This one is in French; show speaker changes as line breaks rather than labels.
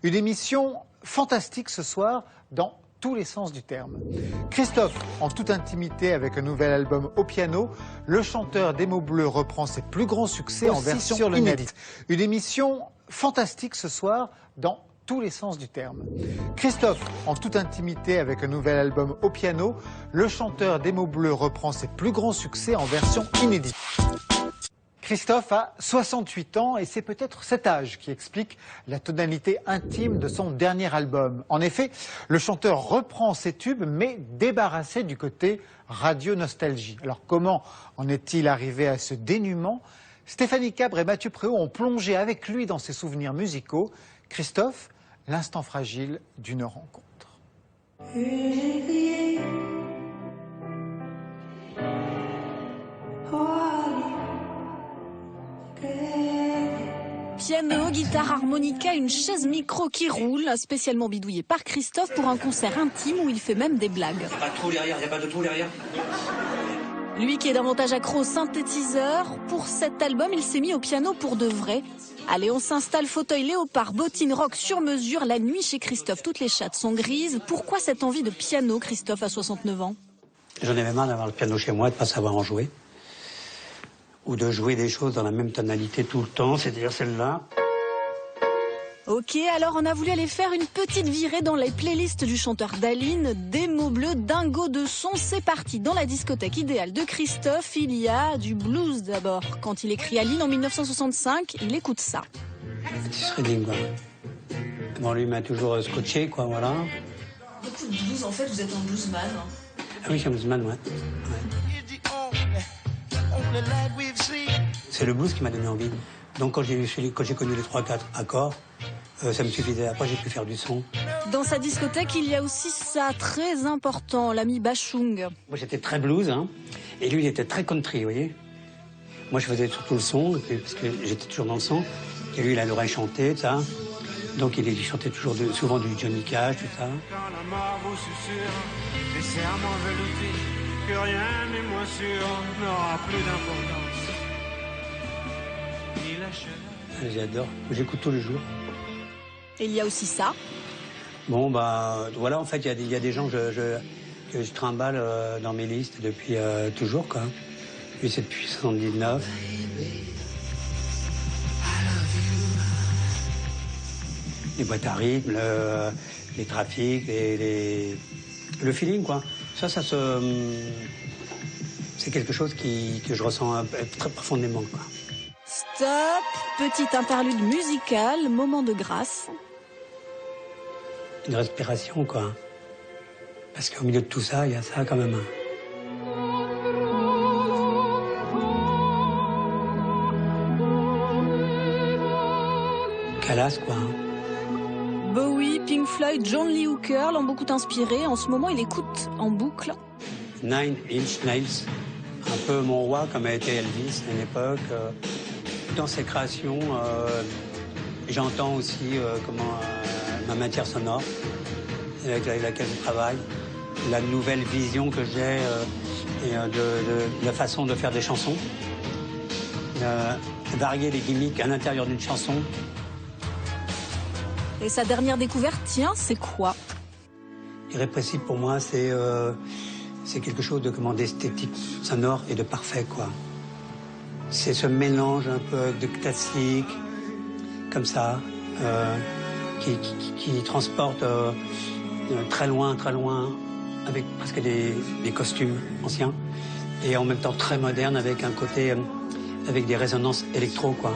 Une émission fantastique ce soir dans tous les sens du terme. Christophe, en toute intimité avec un nouvel album au piano, le chanteur des mots bleus reprend ses plus grands succès en version sur le net. Une émission fantastique ce soir dans tous les sens du terme. Christophe, en toute intimité avec un nouvel album au piano, le chanteur des mots bleus reprend ses plus grands succès en version inédite. Christophe a 68 ans et c'est peut-être cet âge qui explique la tonalité intime de son dernier album. En effet, le chanteur reprend ses tubes mais débarrassé du côté radio-nostalgie. Alors comment en est-il arrivé à ce dénuement? Stéphanie Cabre et Mathieu Préau ont plongé avec lui dans ses souvenirs musicaux. Christophe, l'instant fragile d'une rencontre.
Piano, guitare, harmonica, une chaise micro qui roule, spécialement bidouillée par Christophe pour un concert intime où il fait même des blagues.
Il n'y a pas de trou derrière, il n'y a pas de trou derrière.
Lui qui est davantage accro au synthétiseur, pour cet album, il s'est mis au piano pour de vrai. Allez, on s'installe, fauteuil léopard, bottine rock sur mesure, la nuit chez Christophe, toutes les chattes sont grises. Pourquoi cette envie de piano, Christophe, à 69 ans?
J'en avais marre d'avoir le piano chez moi, de ne pas savoir en jouer. Ou de jouer des choses dans la même tonalité tout le temps, c'est-à-dire celle-là.
Ok, alors on a voulu aller faire une petite virée dans les playlists du chanteur d'Aline, des mots bleus, dingo de son. C'est parti, dans la discothèque idéale de Christophe, il y a du blues d'abord. Quand il écrit Aline en 1965, il écoute ça.
Otis Redding, quoi. Bon, lui m'a toujours scotché, quoi, voilà.
Beaucoup de blues, en fait, vous êtes un bluesman.
Ah oui, je suis un bluesman, ouais. C'est le blues qui m'a donné envie. Donc quand j'ai connu les 3-4 accords, ça me suffisait. Après, j'ai pu faire du son.
Dans sa discothèque, il y a aussi ça, très important, l'ami Bachung.
Moi, j'étais très blues, hein, et lui, il était très country, vous voyez. Moi, je faisais surtout le son, parce que j'étais toujours dans le son. Et lui, il a l'oreille chanter, tout ça. Donc, il chantait toujours souvent du Johnny Cash, tout ça.
Quand la mort vous susurre, les serments veloutés, que rien n'est moins sûr, n'aura plus d'importance. Ni la chaleur.
J'adore, j'écoute tous les jours.
Et il y a aussi ça.
Bon, bah, voilà, en fait, il y a des gens que je trimballe dans mes listes depuis toujours, quoi. Lui, c'est depuis 79. Les boîtes à rythme, les trafics, le feeling, quoi. Ça c'est quelque chose que je ressens très profondément, quoi.
Stop, petite interlude musicale, moment de grâce.
Une respiration, quoi. Parce qu'au milieu de tout ça, il y a ça quand même. Calas, quoi.
Bowie, Pink Floyd, John Lee Hooker l'ont beaucoup inspiré. En ce moment, il écoute en boucle.
Nine Inch Nails, un peu mon roi, comme a été Elvis à une époque. Dans ses créations, j'entends aussi ma matière sonore avec laquelle je travaille, la nouvelle vision que j'ai et de la façon de faire des chansons, varier les gimmicks à l'intérieur d'une chanson.
Et sa dernière découverte, tiens, c'est quoi?
Irrépressible pour moi, c'est quelque chose d'esthétique, sonore et de parfait, quoi. C'est ce mélange un peu de classique, comme ça, qui transporte très loin, avec presque des costumes anciens, et en même temps très moderne, avec un côté, avec des résonances électro, quoi.